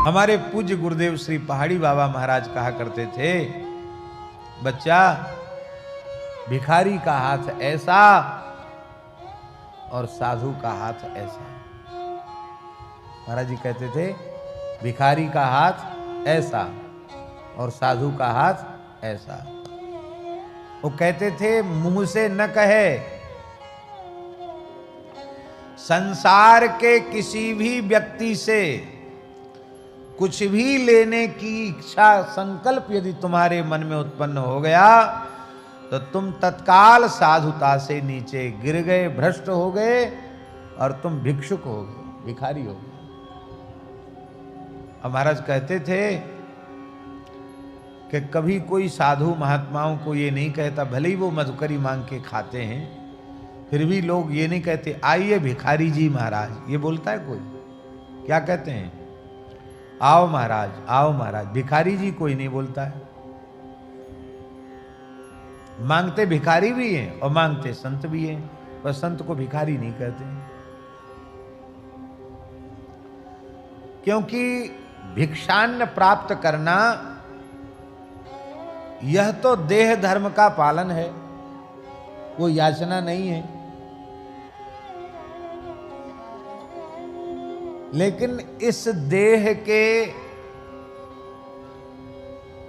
हमारे पूज्य गुरुदेव श्री पहाड़ी बाबा महाराज कहा करते थे, बच्चा भिखारी का हाथ ऐसा और साधु का हाथ ऐसा। महाराज जी कहते थे भिखारी का हाथ ऐसा और साधु का हाथ ऐसा। वो कहते थे मुंह से न कहे, संसार के किसी भी व्यक्ति से कुछ भी लेने की इच्छा संकल्प यदि तुम्हारे मन में उत्पन्न हो गया तो तुम तत्काल साधुता से नीचे गिर गए, भ्रष्ट हो गए और तुम भिक्षुक हो गए, भिखारी हो गए। महाराज कहते थे कि कभी कोई साधु महात्माओं को ये नहीं कहता, भले ही वो मधुकरी मांग के खाते हैं, फिर भी लोग ये नहीं कहते आइए भिखारी जी महाराज। ये बोलता है कोई? क्या कहते हैं? आओ महाराज, आओ महाराज। भिखारी जी कोई नहीं बोलता है। मांगते भिखारी भी हैं और मांगते संत भी हैं, पर संत को भिखारी नहीं कहते हैं। क्योंकि भिक्षान्न प्राप्त करना यह तो देह धर्म का पालन है, वो याचना नहीं है। लेकिन इस देह के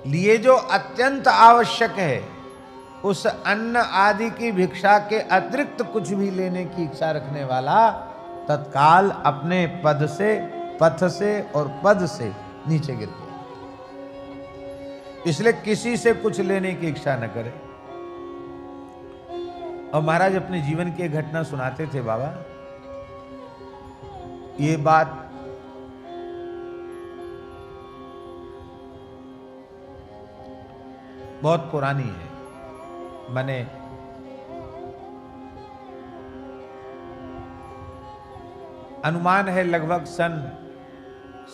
लिए जो अत्यंत आवश्यक है, उस अन्न आदि की भिक्षा के अतिरिक्त कुछ भी लेने की इच्छा रखने वाला तत्काल अपने पद से, पथ से और पद से नीचे गिर गया। इसलिए किसी से कुछ लेने की इच्छा न करे। और महाराज अपने जीवन की एक घटना सुनाते थे बाबा। ये बात बहुत पुरानी है, मैंने अनुमान है लगभग सन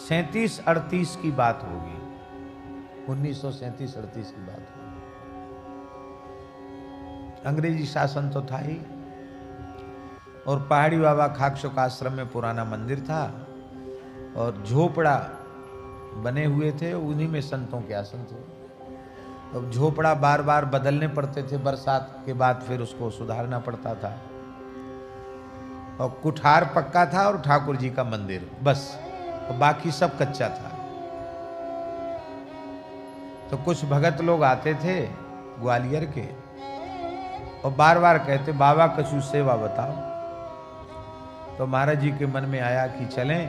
37-38 की बात होगी, 1937-38 की बात होगी। अंग्रेजी शासन तो था ही, और पहाड़ी बाबा खाकशुक आश्रम में पुराना मंदिर था और झोपड़ा बने हुए थे, उन्हीं में संतों के आसन थे। अब झोपड़ा बार बार बदलने पड़ते थे, बरसात के बाद फिर उसको सुधारना पड़ता था। और कुठार पक्का था और ठाकुर जी का मंदिर बस, और बाकी सब कच्चा था। तो कुछ भगत लोग आते थे ग्वालियर के और बार बार कहते बाबा कछु सेवा बताओ। तो महाराज जी के मन में आया कि चलें,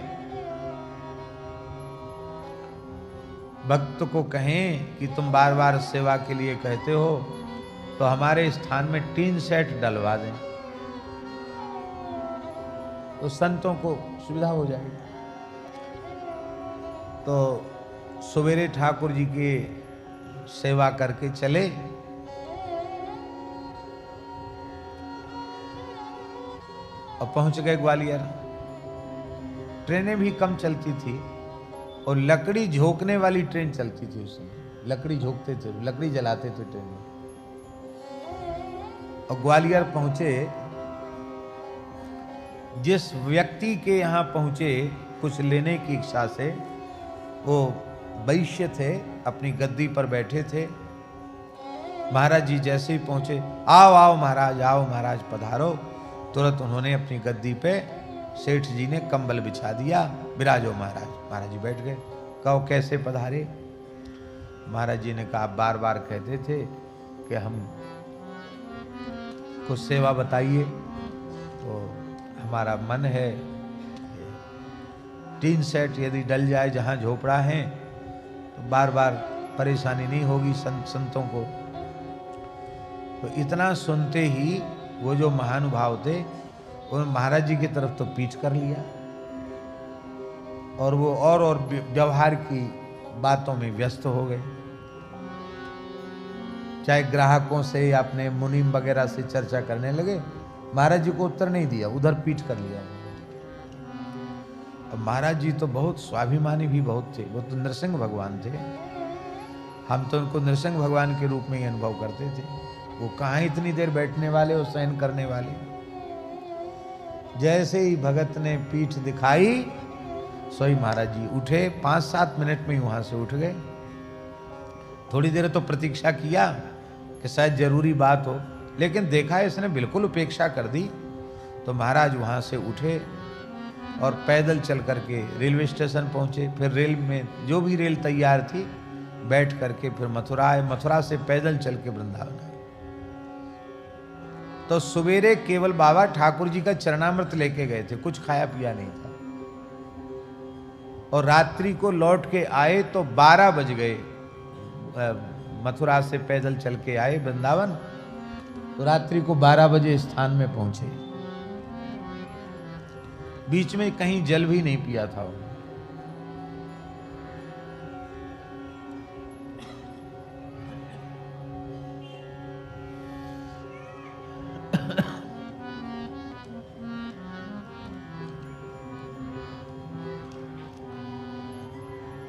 भक्त को कहें कि तुम बार बार सेवा के लिए कहते हो, तो हमारे स्थान में टीन सेट डलवा दें, तो संतों को सुविधा हो जाएगी। तो सवेरे ठाकुर जी की सेवा करके चले। और पहुंच गए ग्वालियर। ट्रेनें भी कम चलती थी और लकड़ी झोंकने वाली ट्रेन चलती थी उस समय। लकड़ी झोंकते थे, लकड़ी जलाते थे ट्रेन में। और ग्वालियर पहुंचे, जिस व्यक्ति के यहां पहुंचे कुछ लेने की इच्छा से, वो वैश्य थे, अपनी गद्दी पर बैठे थे। महाराज जी जैसे ही पहुंचे, आओ आओ महाराज, आओ महाराज पधारो। तुरंत उन्होंने अपनी गद्दी पे, सेठ जी ने कंबल बिछा दिया, विराजो महाराज। महाराज जी बैठ गए। कहो कैसे पधारे? महाराज जी ने कहा बार बार कहते थे कि हम कुछ सेवा बताइए, तो हमारा मन है टीन सेट यदि डल जाए जहां झोपड़ा है तो बार बार परेशानी नहीं होगी संतों को। तो इतना सुनते ही वो जो महानुभाव थे उन्होंने महाराज जी की तरफ तो पीठ कर लिया और वो और व्यवहार की बातों में व्यस्त हो गए। चाहे ग्राहकों से या अपने मुनीम वगैरह से चर्चा करने लगे। महाराज जी को उत्तर नहीं दिया, उधर पीठ कर लिया। और महाराज जी तो बहुत स्वाभिमानी भी बहुत थे, वो तो नृसिंह भगवान थे। हम तो उनको नृसिंह भगवान के रूप में ही अनुभव करते थे। वो कहाँ इतनी देर बैठने वाले और सहन करने वाले। जैसे ही भगत ने पीठ दिखाई, सोई महाराज जी उठे, 5-7 मिनट में ही वहां से उठ गए। थोड़ी देर तो प्रतीक्षा किया कि शायद जरूरी बात हो, लेकिन देखा इसने बिल्कुल उपेक्षा कर दी। तो महाराज वहां से उठे और पैदल चल करके रेलवे स्टेशन पहुंचे। फिर रेल में जो भी रेल तैयार थी बैठ करके फिर मथुरा आए। मथुरा से पैदल चल के वृंदावन आए। तो सवेरे केवल बाबा ठाकुर जी का चरणामृत लेके गए थे, कुछ खाया पिया नहीं था। और रात्रि को लौट के आए तो 12 बज गए। मथुरा से पैदल चल के आए वृंदावन, तो रात्रि को 12 बजे स्थान में पहुंचे। बीच में कहीं जल भी नहीं पिया था।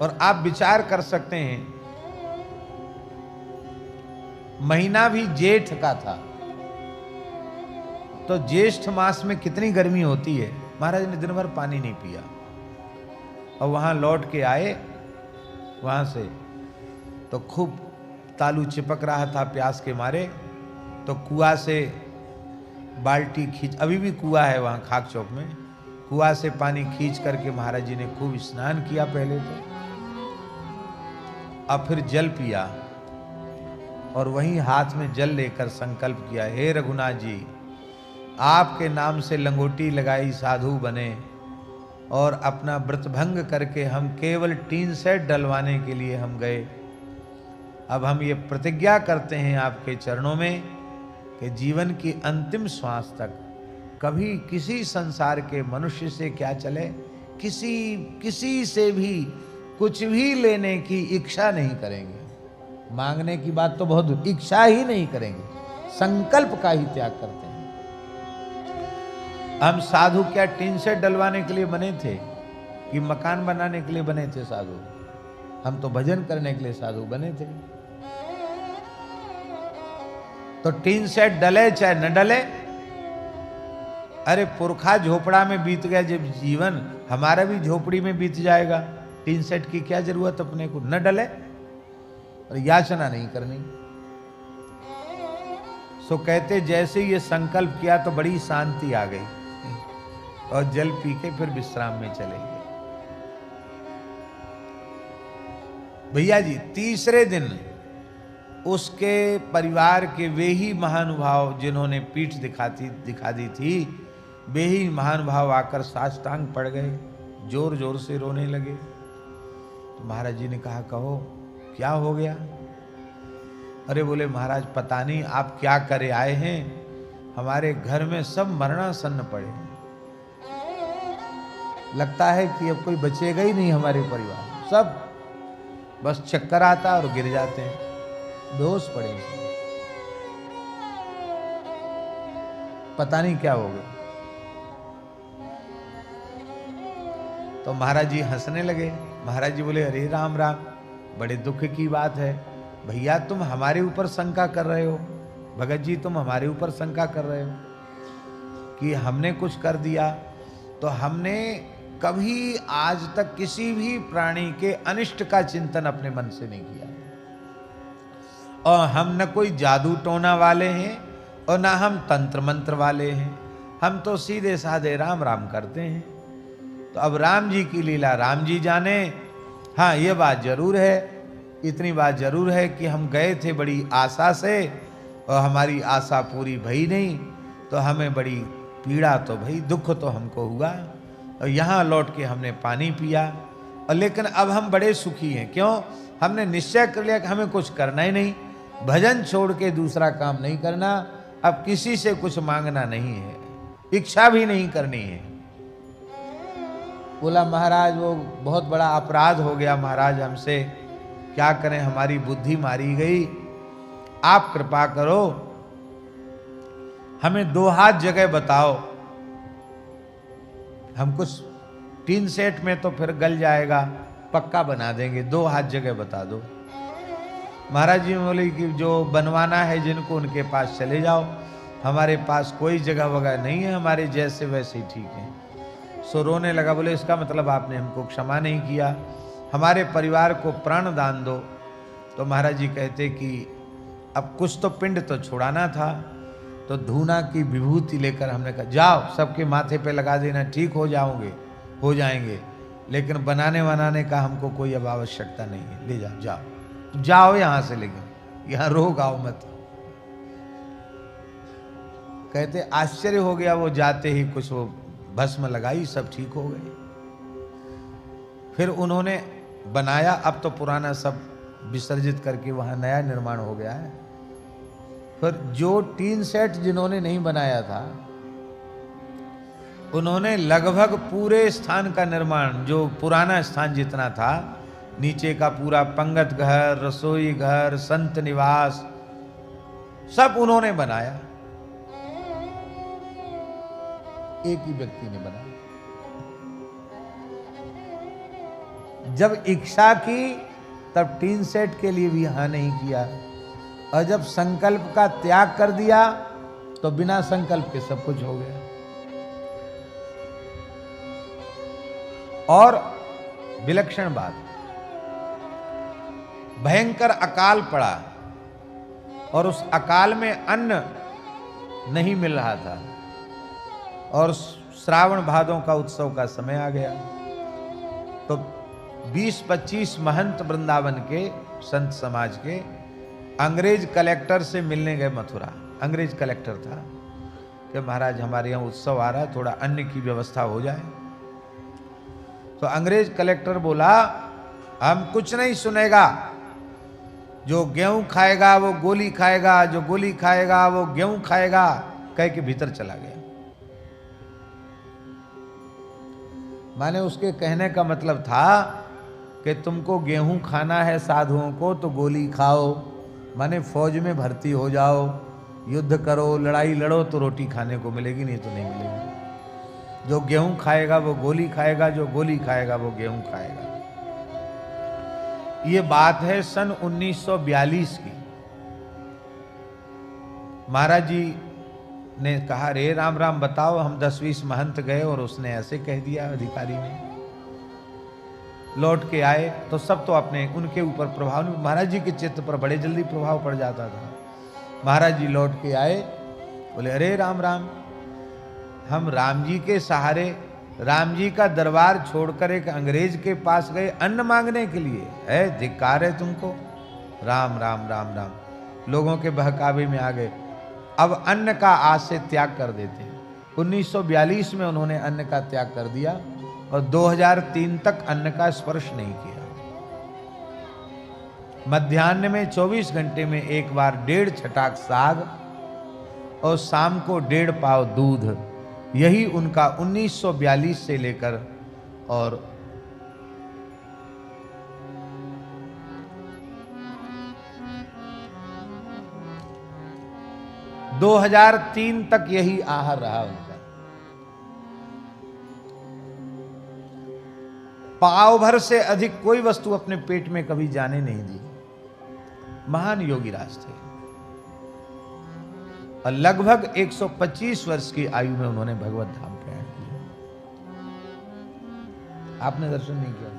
और आप विचार कर सकते हैं, महीना भी जेठ का था, तो ज्येष्ठ मास में कितनी गर्मी होती है। महाराज ने दिन भर पानी नहीं पिया और वहां लौट के आए वहां से, तो खूब तालू चिपक रहा था प्यास के मारे। तो कुआं से बाल्टी खींच, अभी भी कुआं है वहां खाक चौक में, कुआं से पानी खींच करके महाराज जी ने खूब स्नान किया पहले तो, अब फिर जल पिया और वहीं हाथ में जल लेकर संकल्प किया, हे रघुनाथ जी, आपके नाम से लंगोटी लगाई साधु बने और अपना व्रत भंग करके हम केवल टीन सेट डलवाने के लिए हम गए। अब हम ये प्रतिज्ञा करते हैं आपके चरणों में कि जीवन की अंतिम श्वास तक कभी किसी संसार के मनुष्य से क्या चले, किसी से भी कुछ भी लेने की इच्छा नहीं करेंगे। मांगने की बात तो बहुत, इच्छा ही नहीं करेंगे, संकल्प का ही त्याग करते हैं। हम साधु क्या टीन सेट डलवाने के लिए बने थे कि मकान बनाने के लिए बने थे साधु? हम तो भजन करने के लिए साधु बने थे। तो टीन सेट डले चाहे न डले, अरे पुरखा झोपड़ा में बीत गया जब जीवन, हमारा भी झोपड़ी में बीत जाएगा। टीन सेट की क्या जरूरत अपने को, न डले और याचना नहीं करनी। सो कहते जैसे ये संकल्प किया तो बड़ी शांति आ गई और जल पी के फिर विश्राम में चले गए। भैया जी तीसरे दिन उसके परिवार के वे ही महानुभाव जिन्होंने पीठ दिखा दी थी, वे ही महानुभाव आकर साष्टांग पड़ गए, जोर जोर से रोने लगे। तो महाराज जी ने कहा, कहो क्या हो गया? अरे बोले महाराज पता नहीं आप क्या करे आए हैं, हमारे घर में सब मरणासन्न पड़े, लगता है कि अब कोई बचेगा ही नहीं हमारे परिवार, सब बस चक्कर आता और गिर जाते हैं, बेहोश पड़े हैं, पता नहीं क्या हो गया। तो महाराज जी हंसने लगे। महाराज जी बोले, अरे राम राम, बड़े दुख की बात है भैया, तुम हमारे ऊपर शंका कर रहे हो, भगत जी तुम हमारे ऊपर शंका कर रहे हो कि हमने कुछ कर दिया। तो हमने कभी आज तक किसी भी प्राणी के अनिष्ट का चिंतन अपने मन से नहीं किया, और हम न कोई जादू टोना वाले हैं और ना हम तंत्र मंत्र वाले हैं, हम तो सीधे साधे राम राम करते हैं। तो अब राम जी की लीला राम जी जाने। हाँ ये बात जरूर है, इतनी बात जरूर है कि हम गए थे बड़ी आशा से और हमारी आशा पूरी भई नहीं, तो हमें बड़ी पीड़ा तो भई, दुख तो हमको हुआ, और यहाँ लौट के हमने पानी पिया, और लेकिन अब हम बड़े सुखी हैं। क्यों? हमने निश्चय कर लिया कि हमें कुछ करना ही नहीं, भजन छोड़ के दूसरा काम नहीं करना, अब किसी से कुछ मांगना नहीं है, इच्छा भी नहीं करनी है। बोला महाराज वो बहुत बड़ा अपराध हो गया महाराज हमसे, क्या करें, हमारी बुद्धि मारी गई, आप कृपा करो, हमें 2 हाथ जगह बताओ, हम कुछ टीन सेट में तो फिर गल जाएगा, पक्का बना देंगे, 2 हाथ जगह बता दो। महाराज जी बोले कि जो बनवाना है जिनको उनके पास चले जाओ, हमारे पास कोई जगह वगैरह नहीं है, हमारे जैसे वैसे ही ठीक है। सो रोने लगा, बोले इसका मतलब आपने हमको क्षमा नहीं किया, हमारे परिवार को प्राण दान दो। तो महाराज जी कहते कि अब कुछ तो पिंड तो छुड़ाना था, तो धूना की विभूति लेकर हमने कहा जाओ सबके माथे पे लगा देना, ठीक हो जाएंगे, लेकिन बनाने बनाने का हमको कोई अब आवश्यकता नहीं है, ले जाओ जाओ यहां से, लेकिन यहां रोग आओ मत। कहते आश्चर्य हो गया, वो जाते ही कुछ वो भस्म लगाई, सब ठीक हो गए। फिर उन्होंने बनाया, अब तो पुराना सब विसर्जित करके वहां नया निर्माण हो गया है। फिर जो टीन सेट जिन्होंने नहीं बनाया था, उन्होंने लगभग पूरे स्थान का निर्माण, जो पुराना स्थान जितना था, नीचे का पूरा पंगत घर, रसोई घर, संत निवास, सब उन्होंने बनाया। एक ही व्यक्ति ने बनाया। जब इच्छा की तब टीन सेट के लिए भी हाँ नहीं किया, और जब संकल्प का त्याग कर दिया तो बिना संकल्प के सब कुछ हो गया। और विलक्षण बात, भयंकर अकाल पड़ा और उस अकाल में अन्न नहीं मिल रहा था, और श्रावण भादों का उत्सव का समय आ गया। तो 20-25 महंत वृंदावन के संत समाज के अंग्रेज कलेक्टर से मिलने गए मथुरा। अंग्रेज कलेक्टर था कि महाराज हमारे यहाँ उत्सव आ रहा है, थोड़ा अन्न की व्यवस्था हो जाए। तो अंग्रेज कलेक्टर बोला हम कुछ नहीं सुनेगा, जो गेहूं खाएगा वो गोली खाएगा, जो गोली खाएगा वो गेहूं खाएगा, कह के भीतर चला गया। माने उसके कहने का मतलब था कि तुमको गेहूं खाना है साधुओं को तो गोली खाओ, माने फौज में भर्ती हो जाओ, युद्ध करो, लड़ाई लड़ो तो रोटी खाने को मिलेगी, नहीं तो नहीं मिलेगी। जो गेहूं खाएगा वो गोली खाएगा, जो गोली खाएगा वो गेहूं खाएगा। ये बात है सन 1942 की। महाराज जी ने कहा रे राम राम बताओ, हम 10-20 महंत गए और उसने ऐसे कह दिया, अधिकारी ने। लौट के आए तो सब तो अपने उनके ऊपर प्रभाव, महाराज जी के चित्त पर बड़े जल्दी प्रभाव पड़ जाता था। महाराज जी लौट के आए, बोले अरे राम राम, हम राम जी के सहारे राम जी का दरबार छोड़कर एक अंग्रेज के पास गए अन्न मांगने के लिए, है धिक्कार है तुमको। राम राम राम राम लोगों के बहकावे में आ गए। अब अन्न का आज से त्याग कर देते हैं। 1942 में उन्होंने अन्न का त्याग कर दिया और 2003 तक अन्न का स्पर्श नहीं किया। मध्याह्न में 24 घंटे में एक बार 1.5 छटाक साग और शाम को 1.5 पाव दूध, यही उनका 1942 से लेकर और 2003 तक यही आहार रहा उनका। पाव भर से अधिक कोई वस्तु अपने पेट में कभी जाने नहीं दी। महान योगी राज थे और लगभग 125 वर्ष की आयु में उन्होंने भगवत धाम प्रयाण किया। आपने दर्शन नहीं किया,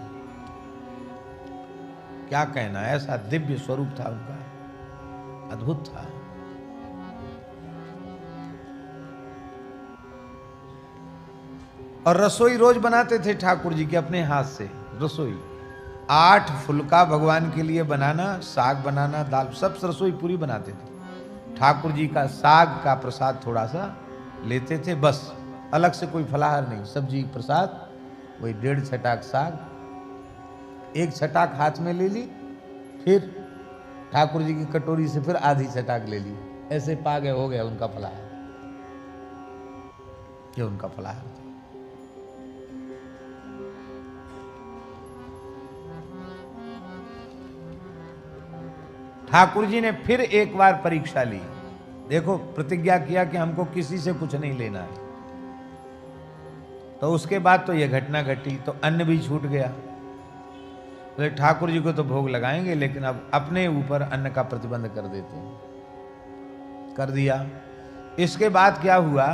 क्या कहना, ऐसा दिव्य स्वरूप था उनका, अद्भुत था। और रसोई रोज बनाते थे ठाकुर जी के अपने हाथ से। रसोई 8 फुलका भगवान के लिए बनाना, साग बनाना, दाल, सब रसोई पूरी बनाते थे। ठाकुर जी का साग का प्रसाद थोड़ा सा लेते थे, बस अलग से कोई फलाहार नहीं, सब्जी प्रसाद, वही 1.5 छटाक साग, 1 छटाक हाथ में ले ली, फिर ठाकुर जी की कटोरी से फिर आधी छटाक ले ली, ऐसे पा गए, हो गया उनका फलाहार। ये उनका फलाहार था। ठाकुर जी ने फिर एक बार परीक्षा ली। देखो, प्रतिज्ञा किया कि हमको किसी से कुछ नहीं लेना है। तो उसके बाद तो यह घटना घटी, तो अन्न भी छूट गया। तो ठाकुर जी को तो भोग लगाएंगे, लेकिन अब अपने ऊपर अन्न का प्रतिबंध कर देते हैं, कर दिया। इसके बाद क्या हुआ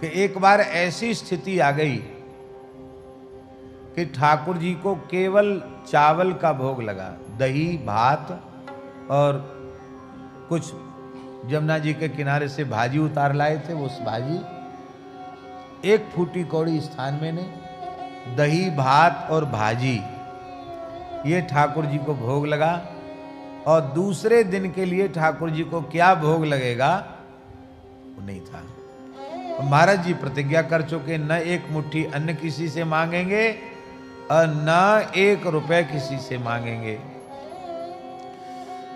कि एक बार ऐसी स्थिति आ गई कि ठाकुर जी को केवल चावल का भोग लगा, दही भात और कुछ जमुना जी के किनारे से भाजी उतार लाए थे, वो भाजी एक फूटी कौड़ी स्थान में नहीं, दही भात और भाजी ये ठाकुर जी को भोग लगा। और दूसरे दिन के लिए ठाकुर जी को क्या भोग लगेगा वो नहीं था। महाराज जी प्रतिज्ञा कर चुके, न एक मुट्ठी अन्न किसी से मांगेंगे और न 1 रुपए किसी से मांगेंगे।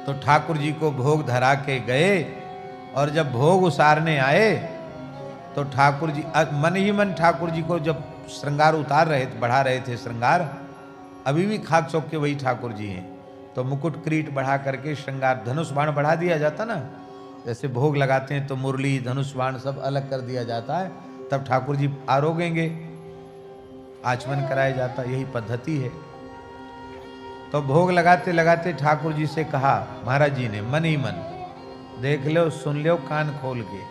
तो ठाकुर जी को भोग धरा के गए और जब भोग उसारने आए तो ठाकुर जी मन ही मन ठाकुर जी को जब श्रृंगार उतार रहे थे, बढ़ा रहे थे श्रृंगार, अभी भी खाक चौक के वही ठाकुर जी हैं, तो मुकुट क्रीट बढ़ा करके श्रृंगार, धनुष बाण बढ़ा दिया जाता ना, जैसे भोग लगाते हैं तो मुरली धनुष बाण सब अलग कर दिया जाता है, तब ठाकुर जी आरोगेंगे, आचमन कराया जाता, यही पद्धति है। तो भोग लगाते लगाते ठाकुर जी से कहा महाराज जी ने मन ही मन, देख लो सुन लो कान खोल के,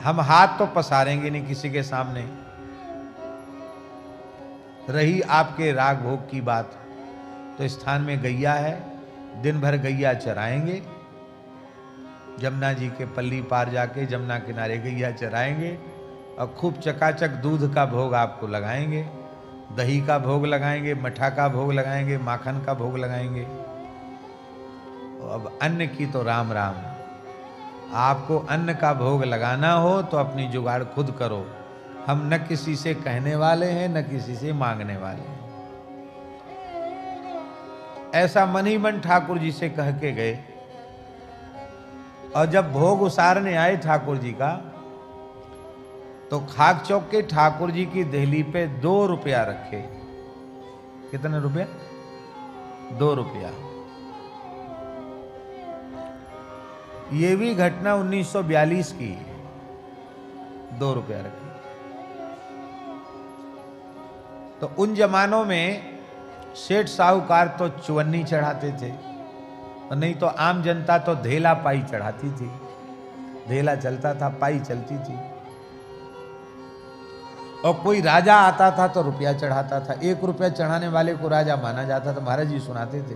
हम हाथ तो पसारेंगे नहीं किसी के सामने, रही आपके राग भोग की बात तो स्थान में गैया है, दिन भर गैया चराएंगे, जमुना जी के पल्ली पार जाके जमुना किनारे गैया चराएंगे और खूब चकाचक दूध का भोग आपको लगाएंगे, दही का भोग लगाएंगे, मठा का भोग लगाएंगे, माखन का भोग लगाएंगे। अब अन्न की तो राम राम, आपको अन्न का भोग लगाना हो तो अपनी जुगाड़ खुद करो, हम न किसी से कहने वाले हैं न किसी से मांगने वाले हैं। ऐसा मन ही मन ठाकुर जी से कह के गए। और जब भोग उसारने आए ठाकुर जी का, तो खाक चौक के ठाकुर जी की देहली पे 2 रुपया रखे। कितने रुपया? 2 रुपया। ये भी घटना 1942 की, 2 रुपया रखे। तो उन जमानों में सेठ साहूकार तो चुवन्नी चढ़ाते थे, और नहीं तो आम जनता तो धेला पाई चढ़ाती थी, धेला चलता था, पाई चलती थी। और कोई राजा आता था तो रुपया चढ़ाता था, 1 रुपया चढ़ाने वाले को राजा माना जाता था, महाराज जी सुनाते थे।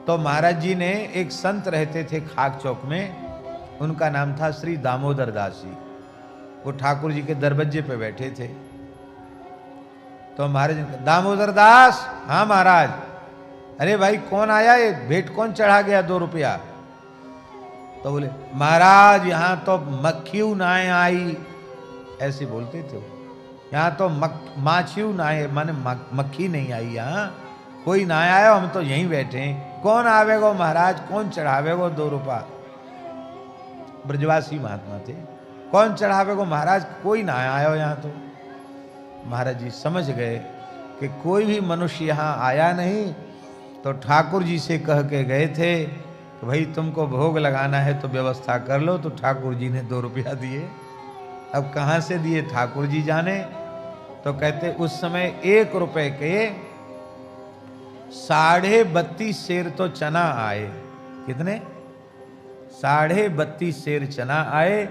तो महाराज जी ने एक संत रहते थे खाक चौक में, उनका नाम था श्री दामोदर दास जी, वो ठाकुर जी के दरवाजे पे बैठे थे। तो महाराज दामोदर दास, हाँ महाराज। अरे भाई कौन आया, ये भेंट कौन चढ़ा गया 2 रुपया? तो बोले महाराज यहाँ तो मक्खियू नाए आई, ऐसे बोलते थे वो। यहाँ तो माछियू नाए, माने मक्खी नहीं आई, यहाँ कोई ना आया, हम तो यहीं बैठे हैं। कौन आवेगो महाराज, कौन चढ़ावेगो 2 रुपया? ब्रजवासी महात्मा थे, कौन चढ़ावेगो महाराज, कोई ना आया यहाँ तो। महाराज जी समझ गए कि कोई भी मनुष्य यहाँ आया नहीं, तो ठाकुर जी से कह के गए थे कि भाई तुमको भोग लगाना है तो व्यवस्था कर लो। तो ठाकुर जी ने 2 रुपया दिए। अब कहाँ से दिए ठाकुर जी जाने। तो कहते उस समय 1 रुपए के 32.5 सेर तो चना आए। कितने? 32.5 सेर चना आए,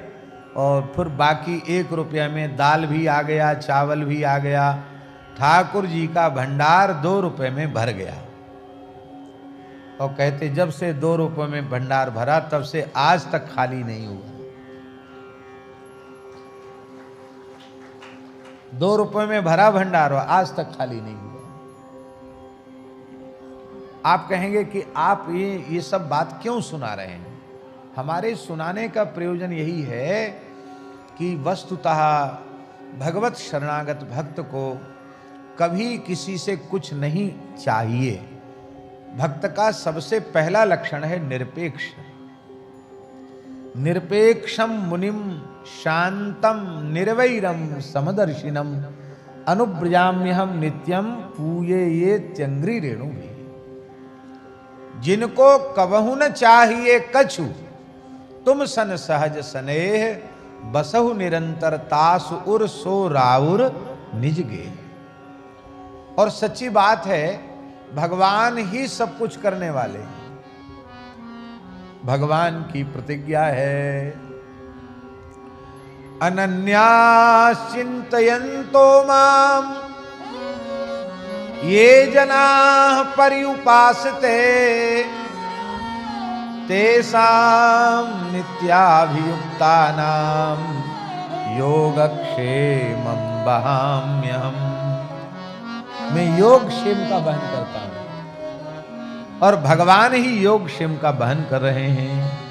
और फिर बाकी 1 रुपया में दाल भी आ गया, चावल भी आ गया। ठाकुर जी का भंडार 2 रुपए में भर गया। और कहते जब से 2 रुपए में भंडार भरा तब से आज तक खाली नहीं हुआ। 2 रुपए में भरा भंडार और आज तक खाली नहीं हुआ। आप कहेंगे कि आप ये सब बात क्यों सुना रहे हैं? हमारे सुनाने का प्रयोजन यही है कि वस्तुतः भगवत शरणागत भक्त को कभी किसी से कुछ नहीं चाहिए। भक्त का सबसे पहला लक्षण है निरपेक्ष। निरपेक्षम मुनिम शांतम निर्वैरम समदर्शिनम अनुब्रजाम्यहम नित्यम पूये ये त्यंग्री रेणु भी। जिनको कबहु न चाहिए कछु, तुम सन सहज स्नेह, बसहु निरंतर तास उर सो राउर निज गे। और सच्ची बात है, भगवान ही सब कुछ करने वाले हैं। भगवान की प्रतिज्ञा है अनन्या चिंतयन्तो माम ये जनाः पर्युपासते तेषां नित्याभियुक्तानां योगक्षेमं वहाम्यहम्। मैं योगक्षेम का वहन करता हूं और भगवान ही योगक्षेम का वहन कर रहे हैं।